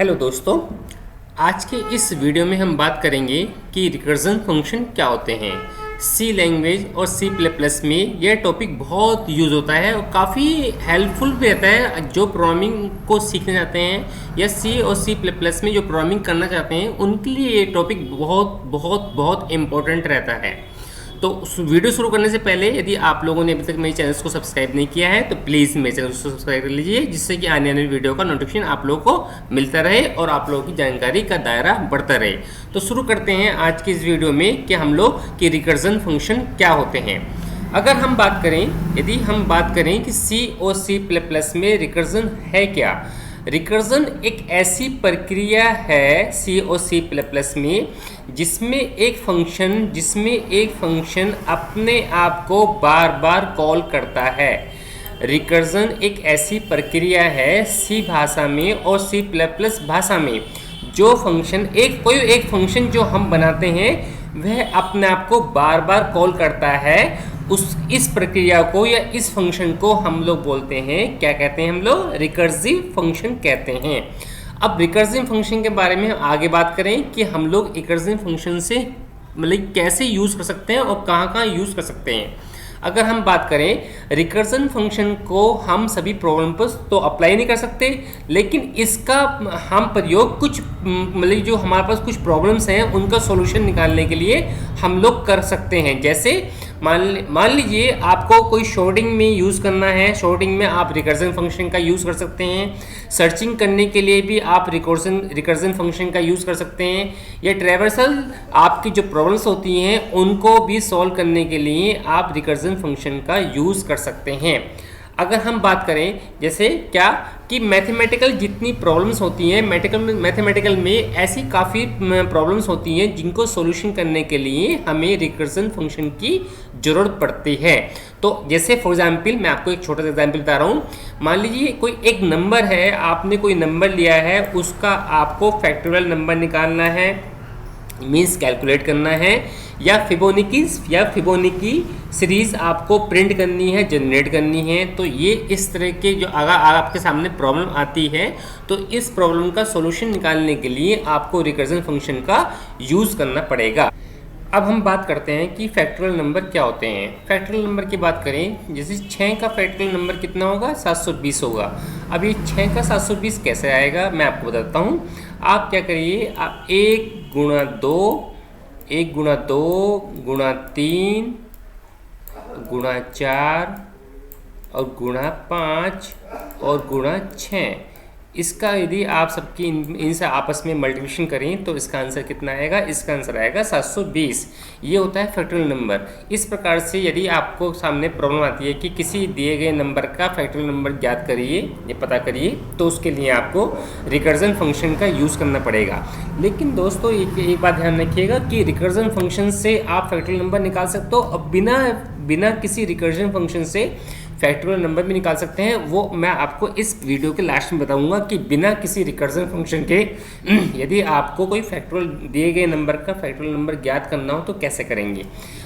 Hello दोस्तों, आज के इस वीडियो में हम बात करेंगे कि रिकर्जन फंक्शन क्या होते हैं। सी लैंग्वेज और सी प्लस प्लस में यह टॉपिक बहुत यूज़ होता है और काफ़ी हेल्पफुल भी रहता है। जो प्रोग्रामिंग को सीखना चाहते हैं या सी और सी प्लस प्लस में जो प्रोग्रामिंग करना चाहते हैं उनके लिए ये टॉपिक बहुत बहुत बहुत इम्पोर्टेंट रहता है। तो वीडियो शुरू करने से पहले यदि आप लोगों ने अभी तक मेरे चैनल को सब्सक्राइब नहीं किया है तो प्लीज़ मेरे चैनल को सब्सक्राइब कर लीजिए, जिससे कि आने वाली वीडियो का नोटिफिकेशन आप लोगों को मिलता रहे और आप लोगों की जानकारी का दायरा बढ़ता रहे। तो शुरू करते हैं आज की इस वीडियो में कि हम लोग कि रिकर्जन फंक्शन क्या होते हैं। अगर हम बात करें, यदि हम बात करें कि सी और सी प्लस प्लस में रिकर्जन है क्या। रिकर्जन एक ऐसी प्रक्रिया है सी और सी प्लस प्लस में जिसमें एक फंक्शन अपने आप को बार बार कॉल करता है। रिकर्जन एक ऐसी प्रक्रिया है सी भाषा में और सी प्लस प्लस भाषा में जो फंक्शन कोई एक फंक्शन जो हम बनाते हैं वह अपने आप को बार बार कॉल करता है। इस प्रक्रिया को या इस फंक्शन को हम लोग बोलते हैं, क्या कहते हैं हम लोग, रिकर्सिव फंक्शन कहते हैं। अब रिकर्सिव फंक्शन के बारे में आगे बात करें कि हम लोग रिकर्सिव फंक्शन से मतलब कैसे यूज़ कर सकते हैं और कहाँ यूज़ कर सकते हैं। अगर हम बात करें रिकर्जन फंक्शन को हम सभी प्रॉब्लम पर तो अप्लाई नहीं कर सकते, लेकिन इसका हम प्रयोग कुछ मतलब जो हमारे पास कुछ प्रॉब्लम्स हैं उनका सॉल्यूशन निकालने के लिए हम लोग कर सकते हैं। जैसे मान लीजिए आपको कोई शॉर्टिंग में यूज़ करना है, शॉर्टिंग में आप रिकर्जन फंक्शन का यूज़ कर सकते हैं। सर्चिंग करने के लिए भी आप रिकर्जन फंक्शन का यूज़ कर सकते हैं। या ट्रैवर्सल आपकी जो प्रॉब्लम्स होती हैं उनको भी सॉल्व करने के लिए आप रिकर्जन फंक्शन का यूज़ कर सकते हैं। अगर हम बात करें जैसे क्या कि मैथमेटिकल जितनी प्रॉब्लम्स होती हैं, मैथमेटिकल में ऐसी काफ़ी प्रॉब्लम्स होती हैं जिनको सॉल्यूशन करने के लिए हमें रिकर्जन फंक्शन की ज़रूरत पड़ती है। तो जैसे फॉर एग्जांपल मैं आपको एक छोटा सा एग्जांपल बता रहा हूँ। मान लीजिए कोई एक नंबर है, आपने कोई नंबर लिया है, उसका आपको फैक्टोरियल नंबर निकालना है, मीन्स कैलकुलेट करना है, या फिबोनाची सीरीज़ आपको प्रिंट करनी है, जनरेट करनी है। तो ये इस तरह के जो अगर आपके सामने प्रॉब्लम आती है तो इस प्रॉब्लम का सॉल्यूशन निकालने के लिए आपको रिकर्जन फंक्शन का यूज़ करना पड़ेगा। अब हम बात करते हैं कि फैक्टोरियल नंबर क्या होते हैं। फैक्टोरियल नंबर की बात करें, जैसे 6 का फैक्टोरियल नंबर कितना होगा, 720 होगा। अब ये 6 का 720 कैसे आएगा मैं आपको बताता हूँ। आप क्या करिए, आप 1 गुणा 2 गुणा 3 गुणा 4 और गुणा 5 और गुणा 6, इसका यदि आप सबकी इनसे आपस में मल्टीप्लिकेशन करें तो इसका आंसर कितना आएगा, इसका आंसर आएगा 720। ये होता है फैक्टोरियल नंबर। इस प्रकार से यदि आपको सामने प्रॉब्लम आती है कि किसी दिए गए नंबर का फैक्टोरियल नंबर ज्ञात करिए या पता करिए, तो उसके लिए आपको रिकर्जन फंक्शन का यूज़ करना पड़ेगा। लेकिन दोस्तों एक बात ध्यान रखिएगा कि रिकर्जन फंक्शन से आप फैक्टोरियल नंबर निकाल सकते हो और बिना किसी रिकर्जन फंक्शन से फैक्टोरियल नंबर भी निकाल सकते हैं। वो मैं आपको इस वीडियो के लास्ट में बताऊंगा कि बिना किसी रिकर्जन फंक्शन के यदि आपको कोई फैक्टोरियल दिए गए नंबर का फैक्टोरियल नंबर ज्ञात करना हो तो कैसे करेंगे।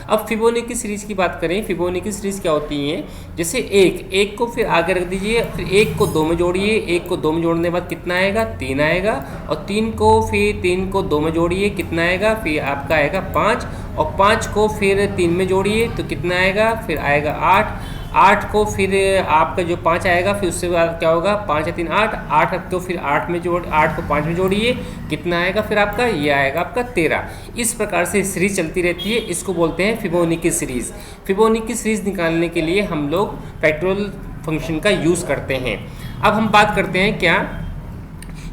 अब फिबोनाची सीरीज़ की बात करें, फिबोनाची सीरीज़ क्या होती है, जैसे एक को फिर आगे रख दीजिए, फिर 1 को 2 में जोड़िए, 1 को 2 में जोड़ने के बाद कितना आएगा, 3 आएगा, और 3 को 2 में जोड़िए, कितना आएगा, फिर आपका आएगा 5, और 5 को फिर 3 में जोड़िए तो कितना आएगा, फिर आएगा 8 को फिर आपका जो 5 आएगा, फिर उससे बाद क्या होगा, 5 या 3 8 को फिर 8 को 5 में जोड़िए, कितना आएगा, फिर आपका ये आएगा आपका 13। इस प्रकार से सीरीज चलती रहती है, इसको बोलते हैं फिबोनाची सीरीज़। फिबोनाची सीरीज़ निकालने के लिए हम लोग फैक्टोरियल फंक्शन का यूज़ करते हैं। अब हम बात करते हैं क्या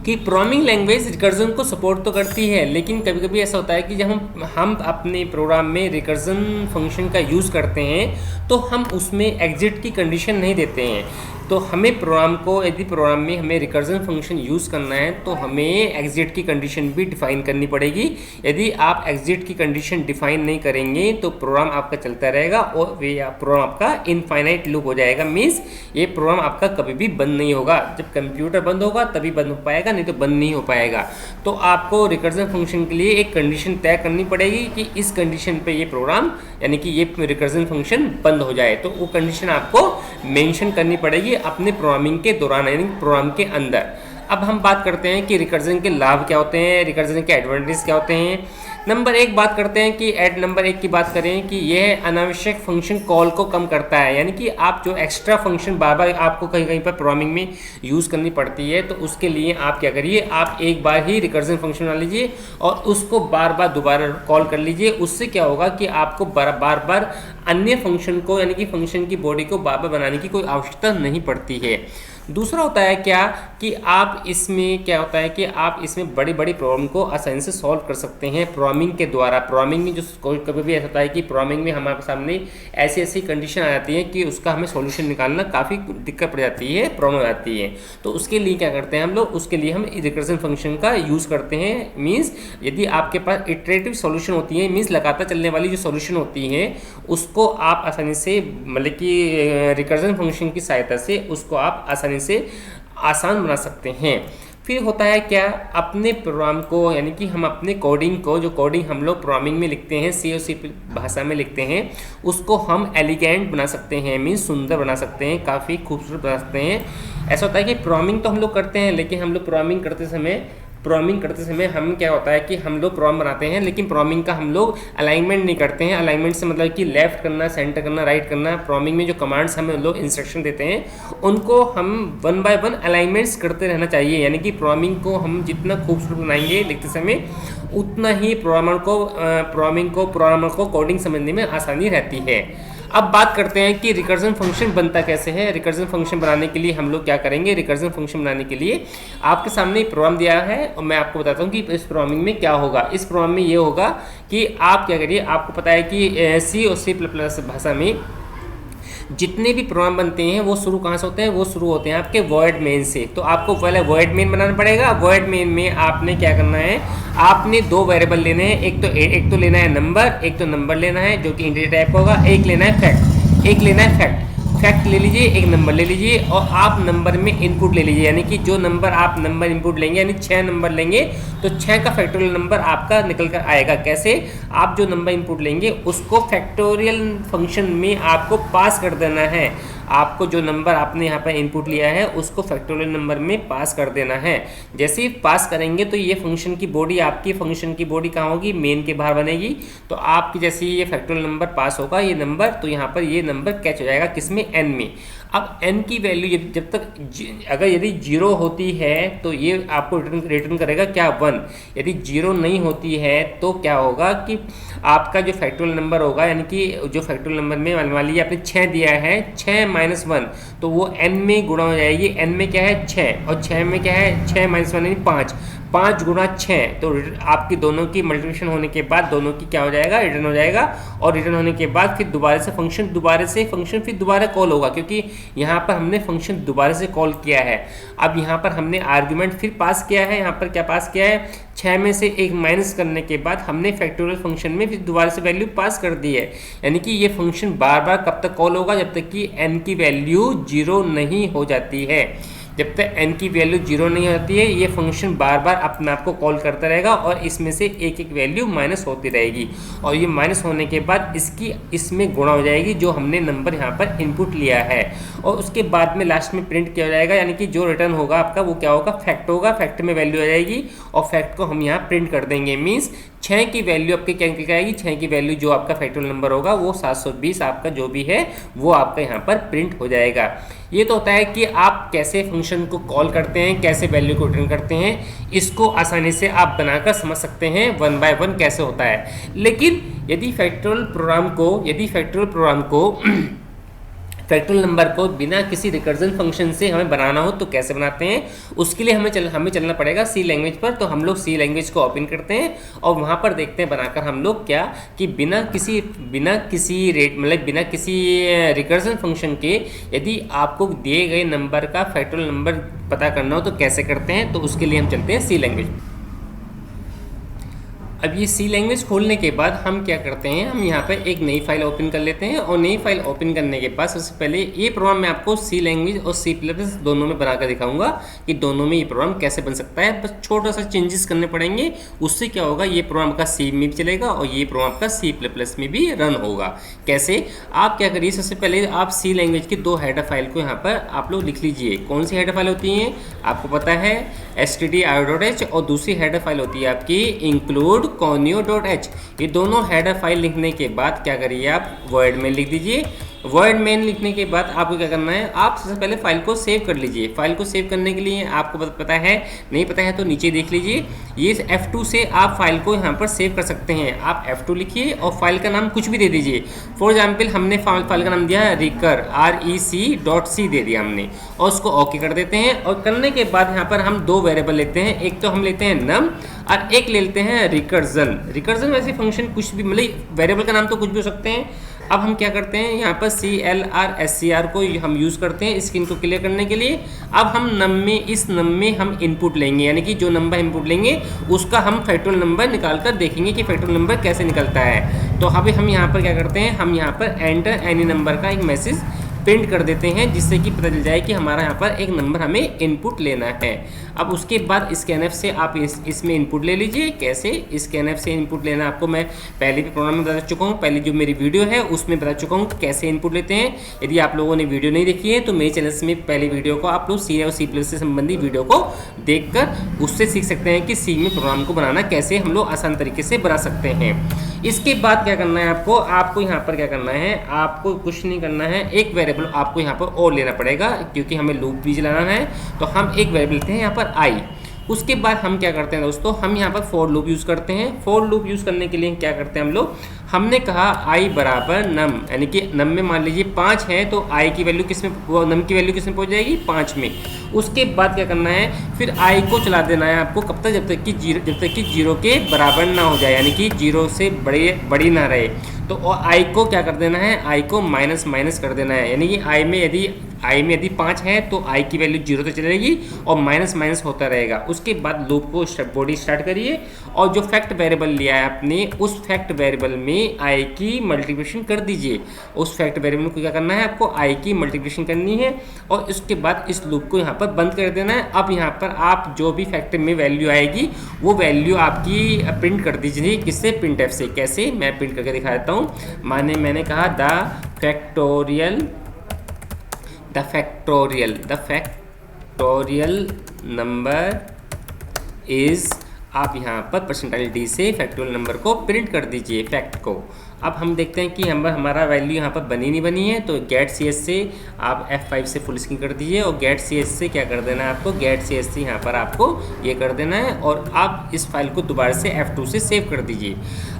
कि प्रोग्रामिंग लैंग्वेज रिकर्जन को सपोर्ट तो करती है, लेकिन कभी कभी ऐसा होता है कि जब हम अपने प्रोग्राम में रिकर्जन फंक्शन का यूज़ करते हैं तो हम उसमें एग्जिट की कंडीशन नहीं देते हैं। तो हमें यदि प्रोग्राम में हमें रिकर्जन फंक्शन यूज़ करना है तो हमें एग्जिट की कंडीशन भी डिफ़ाइन करनी पड़ेगी। यदि आप एग्जिट की कंडीशन डिफ़ाइन नहीं करेंगे तो प्रोग्राम आपका चलता रहेगा और प्रोग्राम आपका इनफाइनाइट लूप हो जाएगा। मीन्स ये प्रोग्राम आपका कभी भी बंद नहीं होगा। जब कंप्यूटर बंद होगा तभी बंद हो पाएगा, नहीं तो बंद नहीं हो पाएगा। तो आपको रिकर्जन फंक्शन के लिए एक कंडीशन तय करनी पड़ेगी कि इस कंडीशन पे ये प्रोग्राम यानी कि ये रिकर्जन फंक्शन बंद हो जाए, तो वो कंडीशन आपको मेंशन करनी पड़ेगी अपने प्रोग्रामिंग के दौरान यानी प्रोग्राम के अंदर। अब हम बात करते हैं कि रिकर्जन के लाभ क्या होते हैं, रिकर्जन के एडवांटेज क्या होते हैं। नंबर एक बात करते हैं कि नंबर एक की बात करें कि यह अनावश्यक फंक्शन कॉल को कम करता है, यानी कि आप जो एक्स्ट्रा फंक्शन बार बार आपको कहीं कहीं पर प्रोग्रामिंग में यूज़ करनी पड़ती है, तो उसके लिए आप क्या करिए, आप एक बार ही रिकर्जन फंक्शन बना लीजिए और उसको बार बार दोबारा कॉल कर लीजिए। उससे क्या होगा कि आपको बार बार अन्य फंक्शन को, यानी कि फंक्शन की बॉडी को बार बार बनाने की कोई आवश्यकता नहीं पड़ती है। दूसरा होता है क्या कि आप इसमें क्या होता है कि आप इसमें बड़ी बड़ी प्रॉब्लम को आसानी से सॉल्व कर सकते हैं प्रोग्रामिंग के द्वारा। प्रोग्रामिंग में जो कभी भी ऐसा होता है कि प्रोग्रामिंग में हमारे सामने ऐसी ऐसी कंडीशन आ जाती है कि उसका हमें सॉल्यूशन निकालना काफ़ी दिक्कत पड़ जाती है, प्रॉब्लम आ जाती है। तो उसके लिए क्या करते हैं हम लोग, उसके लिए हम रिकर्जन फंक्शन का यूज़ करते हैं। मीन्स यदि आपके पास इटरेटिव सॉल्यूशन होती है, मीन्स लगातार चलने वाली जो सॉल्यूशन होती है, उसको आप आसानी से मतलब कि रिकर्जन फंक्शन की सहायता से उसको आप आसानी से आसान बना सकते हैं। फिर होता है क्या, अपने प्रोग्राम को, यानी कि हम अपने कोडिंग को, जो कोडिंग हम लोग प्रोग्रामिंग में लिखते हैं, सी और सी भाषा में लिखते हैं, उसको हम एलिगेंट बना सकते हैं, मीन्स सुंदर बना सकते हैं, काफ़ी खूबसूरत बना सकते हैं। ऐसा होता है कि प्रोग्रामिंग तो हम लोग करते हैं, लेकिन हम लोग प्रोग्रामिंग करते समय हम क्या होता है कि हम लोग प्रोग्राम बनाते हैं, लेकिन प्रोग्रामिंग का हम लोग अलाइनमेंट नहीं करते हैं। अलाइनमेंट से मतलब कि लेफ्ट करना, सेंटर करना, राइट करना। प्रोग्रामिंग में जो कमांड्स हमें लोग इंस्ट्रक्शन देते हैं, उनको हम 1 बाय 1 अलाइनमेंट्स करते रहना चाहिए। यानी कि प्रोग्रामिंग को हम जितना खूबसूरत बनाएंगे लिखते समय, उतना ही प्रोग्रामर को कोडिंग समझने में आसानी रहती है। अब बात करते हैं कि रिकर्जन फंक्शन बनता कैसे है। रिकर्जन फंक्शन बनाने के लिए हम लोग क्या करेंगे, रिकर्जन फंक्शन बनाने के लिए आपके सामने प्रोग्राम दिया है और मैं आपको बताता हूँ कि इस प्रोग्रामिंग में क्या होगा। इस प्रोग्राम में ये होगा कि आप क्या करिए, आपको पता है कि सी और सी प्लस प्लस भाषा में जितने भी प्रोग्राम बनते हैं वो शुरू कहाँ से होते हैं, वो शुरू होते हैं आपके वॉइड मेन से। तो आपको पहले वॉइड मेन बनाना पड़ेगा। वॉइड मेन में आपने क्या करना है, आपने 2 वेरिएबल लेने हैं। एक तो लेना है नंबर, एक तो नंबर लेना है जो कि इंटीजर टाइप होगा। एक लेना है फैक्ट फैक्ट ले लीजिए, एक नंबर ले लीजिए और आप नंबर में इनपुट ले लीजिए। यानी कि जो नंबर आप नंबर इनपुट लेंगे, यानी 6 नंबर लेंगे तो 6 का फैक्टोरियल नंबर आपका निकल कर आएगा। कैसे, आप जो नंबर इनपुट लेंगे उसको फैक्टोरियल फंक्शन में आपको पास कर देना है। आपको जो नंबर आपने यहाँ पर इनपुट लिया है उसको फैक्टोरियल नंबर में पास कर देना है। जैसे ही पास करेंगे तो ये फंक्शन की बॉडी, आपकी फंक्शन की बॉडी कहाँ होगी, मेन के बाहर बनेगी। तो आपकी जैसे ये फैक्टोरियल नंबर पास होगा ये नंबर, तो यहाँ पर ये नंबर कैच हो जाएगा किसमें, एन में। अब n की वैल्यू जब तक अगर यदि 0 होती है तो ये आपको रिटर्न करेगा क्या, 1। यदि 0 नहीं होती है तो क्या होगा कि आपका जो फैक्टोरियल नंबर होगा, यानी कि जो फैक्टोरियल नंबर में मान लीजिए आपने 6 दिया है, 6 - 1, तो वो n में गुणा हो जाएगी। n में क्या है 6 और 6 में क्या है 6 - 1 यानी 5, 5 गुणा 6। तो आपकी दोनों की मल्टीप्लिकेशन होने के बाद दोनों की क्या हो जाएगा, रिटर्न हो जाएगा। और रिटर्न होने के बाद फिर दोबारा से फंक्शन फिर दोबारा कॉल होगा, क्योंकि यहाँ पर हमने फंक्शन दोबारा से कॉल किया है। अब यहाँ पर हमने आर्गुमेंट फिर पास किया है। यहाँ पर क्या पास किया है, 6 में से 1 माइनस करने के बाद हमने फैक्टोरियल फंक्शन में फिर दोबारा से वैल्यू पास कर दी है। यानी कि ये फंक्शन बार बार कब तक कॉल होगा, जब तक कि n की वैल्यू 0 नहीं हो जाती है। जब तक n की वैल्यू 0 नहीं होती है ये फंक्शन बार बार अपने आप को कॉल करता रहेगा और इसमें से एक एक वैल्यू माइनस होती रहेगी। और ये माइनस होने के बाद इसमें गुणा हो जाएगी जो हमने नंबर यहाँ पर इनपुट लिया है। और उसके बाद में लास्ट में प्रिंट किया जाएगा, यानी कि जो रिटर्न होगा आपका वो क्या होगा, फैक्ट होगा। फैक्ट में वैल्यू आ जाएगी और फैक्ट को हम यहाँ प्रिंट कर देंगे। मीन्स 6 की वैल्यू आपके क्या निकल आएगी, 6 की वैल्यू जो आपका फैक्टोरियल नंबर होगा वो 720 आपका जो भी है वो आपका यहाँ पर प्रिंट हो जाएगा। ये तो होता है कि आप कैसे फंक्शन को कॉल करते हैं, कैसे वैल्यू को रिटर्न करते हैं। इसको आसानी से आप बनाकर समझ सकते हैं 1 बाय 1 कैसे होता है। लेकिन यदि फैक्टोरियल प्रोग्राम को फैक्टोरियल नंबर को बिना किसी रिकर्जन फंक्शन से हमें बनाना हो तो कैसे बनाते हैं, उसके लिए हमें चलना पड़ेगा सी लैंग्वेज पर। तो हम लोग सी लैंग्वेज को ओपन करते हैं और वहाँ पर देखते हैं बनाकर हम लोग क्या कि बिना किसी रिकर्जन फंक्शन के यदि आपको दिए गए नंबर का फैक्टोरियल नंबर पता करना हो तो कैसे करते हैं। तो उसके लिए हम चलते हैं सी लैंग्वेज। अब ये सी लैंग्वेज खोलने के बाद हम क्या करते हैं, हम यहाँ पर एक नई फाइल ओपन कर लेते हैं और नई फाइल ओपन करने के बाद सबसे पहले ये प्रोग्राम मैं आपको सी लैंग्वेज और सी प्लस दोनों में बना कर दिखाऊंगा कि दोनों में ये प्रोग्राम कैसे बन सकता है। बस छोटा सा चेंजेस करने पड़ेंगे, उससे क्या होगा, ये प्रोग्राम का सी में भी चलेगा और ये प्रोग्राम का सी प्लस में भी रन होगा। कैसे, आप क्या करिए, सबसे पहले आप सी लैंग्वेज की 2 हेडर फाइल को यहाँ पर आप लोग लिख लीजिए। कौन सी हेडर फाइल होती हैं आपको पता है, stdio.h, और दूसरी हेडर फाइल होती है आपकी include.conio.h। ये दोनों हेडर फाइल लिखने के बाद क्या करिए, आप वर्ड में लिख दीजिए। वर्ड मेन लिखने के बाद आपको क्या करना है, आप सबसे पहले फाइल को सेव कर लीजिए। फाइल को सेव करने के लिए आपको पता है, नहीं पता है तो नीचे देख लीजिए। ये F2 से आप फाइल को यहाँ पर सेव कर सकते हैं। आप F2 लिखिए और फाइल का नाम कुछ भी दे दीजिए। फॉर एग्जाम्पल हमने फाइल का नाम दिया रिकर REC.C दे दिया हमने, और उसको ओके कर देते हैं। और करने के बाद यहाँ पर हम 2 वेरिएबल लेते हैं, एक तो हम लेते हैं नम और एक लेते हैं रिकर्जन। रिकर्जन वैसे फंक्शन कुछ भी, मतलब वेरिएबल का नाम तो कुछ भी हो सकते हैं। अब हम क्या करते हैं, यहाँ पर CLR को हम यूज़ करते हैं स्क्रीन को क्लियर करने के लिए। अब हम इस नम में हम इनपुट लेंगे, यानी कि जो नंबर इनपुट लेंगे उसका हम फैक्टोरियल नंबर निकाल कर देखेंगे कि फैक्टोरियल नंबर कैसे निकलता है। तो अभी हम यहाँ पर क्या करते हैं, हम यहाँ पर एंटर एनी नंबर का एक मैसेज प्रिंट कर देते हैं, जिससे कि पता चल जाए कि हमारा यहाँ पर एक नंबर हमें इनपुट लेना है। अब उसके बाद स्कैनएफ से आप इसमें इनपुट ले लीजिए। कैसे स्कैनएफ से इनपुट लेना आपको मैं पहले भी प्रोग्राम में बता चुका हूँ, पहले जो मेरी वीडियो है उसमें बता चुका हूँ कैसे इनपुट लेते हैं। यदि आप लोगों ने वीडियो नहीं देखी है तो मेरे चैनल से पहले वीडियो को आप लोग सी और सी प्लस से संबंधित वीडियो को देखकर उससे सीख सकते हैं कि सी में प्रोग्राम को बनाना कैसे हम लोग आसान तरीके से बना सकते हैं। इसके बाद क्या करना है आपको यहाँ पर क्या करना है, आपको कुछ नहीं करना है, एक वेरिएबल आपको यहाँ पर और लेना पड़ेगा क्योंकि हमें लूप भी चलाना है। तो हम एक वेरिएबल लेते हैं यहाँ पर आई। उसके बाद हम क्या करते हैं दोस्तों, हम यहाँ पर फॉर लूप यूज़ करते हैं। फॉर लूप यूज़ करने के लिए क्या करते हैं हम लोग, हमने कहा आई बराबर नम, यानी कि नम में मान लीजिए 5 है तो आई की वैल्यू किस में, नम की वैल्यू किस में पहुँच जाएगी, 5 में। उसके बाद क्या करना है, फिर आई को चला देना है आपको कब तक, जब तक कि 0 के बराबर ना हो जाए, यानी कि 0 से बड़ी ना रहे। तो आई को क्या कर देना है, आई को माइनस कर देना है, यानी कि आई में यदि 5 है तो आई की वैल्यू 0 तक चलेगी और माइनस होता रहेगा। उसके बाद लूप को बॉडी स्टार्ट करिए और जो फैक्ट वेरिएबल लिया है आपने, उस फैक्ट वेरिएबल में आई की मल्टीप्लिकेशन कर दीजिए। उस फैक्ट वेरिएबल को क्या करना है, आपको आई की मल्टीप्लिकेशन करनी है और उसके बाद इस लूप को यहाँ पर बंद कर देना है। अब यहाँ पर आप जो भी फैक्टर में वैल्यू आएगी वो वैल्यू आपकी प्रिंट कर दीजिए, किससे, प्रिंटएफ से। कैसे, मैं प्रिंट करके दिखा देता हूँ। मैंने कहा द फैक्टोरियल नंबर इज, आप यहाँ पर परसेंटाइल डी से फैक्टोरियल नंबर को प्रिंट कर दीजिए, फैक्ट को। अब हम देखते हैं कि हमारा वैल्यू यहाँ पर नहीं बनी है, तो गेट सी एस से आप F5 से फुल स्क्रीन कर दीजिए और गेट सी एस से क्या कर देना है आपको, गेट सी एस से यहाँ पर आपको ये कर देना है और आप इस फाइल को दोबारा से F2 से सेव कर दीजिए।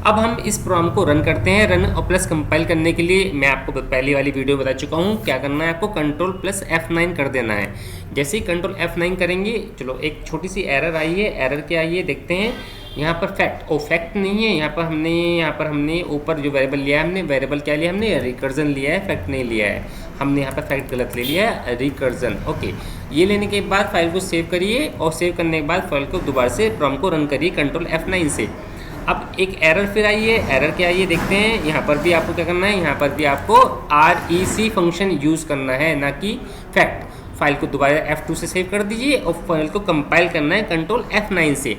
अब हम इस प्रोग्राम को रन करते हैं। रन और प्लस कंपाइल करने के लिए मैं आपको पहली वाली वीडियो बता चुका हूँ, क्या करना है आपको, Ctrl+F9 कर देना है। जैसे ही Ctrl+F9 करेंगे, चलो एक छोटी सी एरर आई है, एरर क्या आई है देखते हैं। यहाँ पर फैक्ट नहीं है, यहाँ पर हमने ऊपर जो वेरिएबल लिया है, हमने वेरिएबल क्या लिया, हमने रिकर्जन लिया है, फैक्ट नहीं लिया है हमने, यहाँ पर फैक्ट गलत ले लिया है, रिकर्जन। ओके, ये लेने के बाद फाइल को सेव करिए और सेव करने के बाद फाइल को दोबारा से प्रोग्राम को रन करिए Ctrl+F9 से। अब एक एरर फिर आई है, एरर क्या आई है देखते हैं। यहाँ पर भी आपको क्या करना है, यहाँ पर भी आपको REC फंक्शन यूज़ करना है, ना कि फैक्ट। फाइल को दोबारा F2 से सेव कर दीजिए और फाइल को कंपाइल करना है Ctrl+F9 से।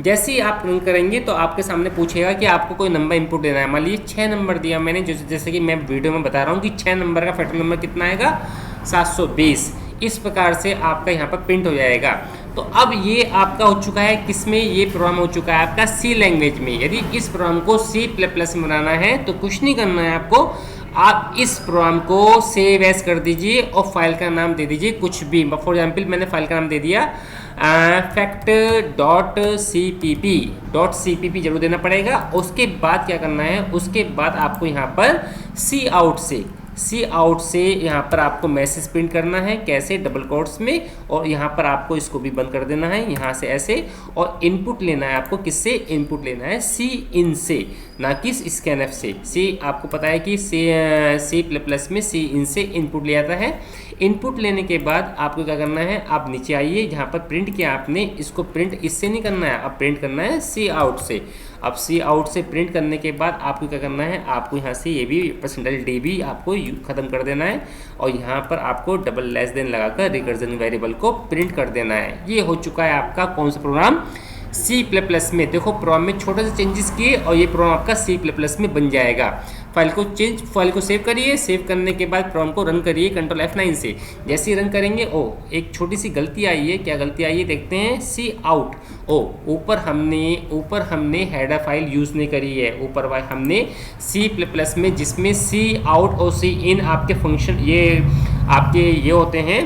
जैसे ही आप रन करेंगे तो आपके सामने पूछेगा कि आपको कोई नंबर इनपुट देना है। मान लीजिए 6 नंबर दिया मैंने, जैसे कि मैं वीडियो में बता रहा हूँ कि 6 नंबर का फैक्टर नंबर कितना आएगा, 720। इस प्रकार से आपका यहाँ पर प्रिंट हो जाएगा। तो अब ये आपका हो चुका है, किसमें, ये प्रोग्राम हो चुका है आपका सी लैंग्वेज में। यदि इस प्रोग्राम को C++ में बनाना है तो कुछ नहीं करना है आपको, आप इस प्रोग्राम को सेव एज कर दीजिए और फाइल का नाम दे दीजिए कुछ भी। फॉर एग्जाम्पल मैंने फाइल का नाम दे दिया fact.cpp जरूर देना पड़ेगा। उसके बाद क्या करना है, उसके बाद आपको यहाँ पर सी आउट से यहाँ पर आपको मैसेज प्रिंट करना है। कैसे, डबल कोट्स में, और यहाँ पर आपको इसको भी बंद कर देना है यहाँ से ऐसे। और इनपुट लेना है आपको किससे, इनपुट लेना है सी इन से, ना कि स्कैनएफ से। सी आपको पता है कि C++ में सी इन से इनपुट ले आता है। इनपुट लेने के बाद आपको क्या करना है, आप नीचे आइए, जहाँ पर प्रिंट किया आपने, इसको प्रिंट इससे नहीं करना है, अब प्रिंट करना है सी आउट से। अब सी आउट से प्रिंट करने के बाद आपको क्या करना है, आपको यहाँ से ये भी परसेंटाइल डी भी आपको ख़त्म कर देना है और यहाँ पर आपको डबल लेस देन लगाकर रिकर्जन वेरिएबल को प्रिंट कर देना है। ये हो चुका है आपका कौन सा प्रोग्राम, C++ में। देखो प्रोग्राम में छोटे से चेंजेस किए और ये प्रोग्राम आपका C++ में बन जाएगा। फाइल को सेव करिए, सेव करने के बाद प्रोग्राम को रन करिए कंट्रोल F9 से। जैसे ही रन करेंगे एक छोटी सी गलती आई है, क्या गलती आई है देखते हैं। सी आउट ऊपर हमने हेडर फाइल यूज़ नहीं करी है, ऊपर हमने C++ में जिसमें सी आउट और सी इन आपके फंक्शन ये होते हैं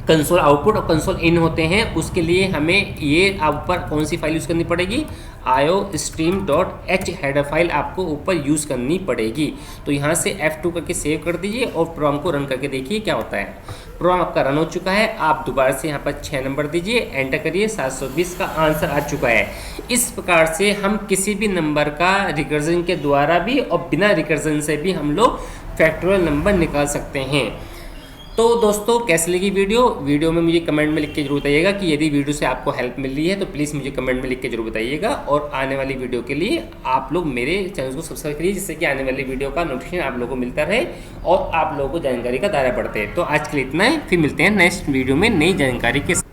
कंसोल आउटपुट और कंसोल इन होते हैं, उसके लिए हमें ये ऊपर कौन सी फाइल यूज़ करनी पड़ेगी, iostream.h हेडर फाइल आपको ऊपर यूज़ करनी पड़ेगी। तो यहाँ से F2 करके सेव कर दीजिए और प्रोग्राम को रन करके देखिए क्या होता है। प्रोग्राम आपका रन हो चुका है। आप दोबारा से यहाँ पर 6 नंबर दीजिए, एंटर करिए, 720 का आंसर आ चुका है। इस प्रकार से हम किसी भी नंबर का रिकर्जन के द्वारा भी और बिना रिकर्जन से भी हम लोग फैक्टोरियल नंबर निकाल सकते हैं। तो दोस्तों कैसी लगी वीडियो में मुझे कमेंट में लिख के जरूर बताइएगा कि यदि वीडियो से आपको हेल्प मिल रही है तो प्लीज़ मुझे कमेंट में लिख के जरूर बताइएगा। और आने वाली वीडियो के लिए आप लोग मेरे चैनल को सब्सक्राइब करिए, जिससे कि आने वाली वीडियो का नोटिफिकेशन आप लोगों को मिलता रहे और आप लोगों को जानकारी का दायरा बढ़ते हैं। तो आज के लिए इतना है, फिर मिलते हैं नेक्स्ट वीडियो में नई जानकारी के साथ।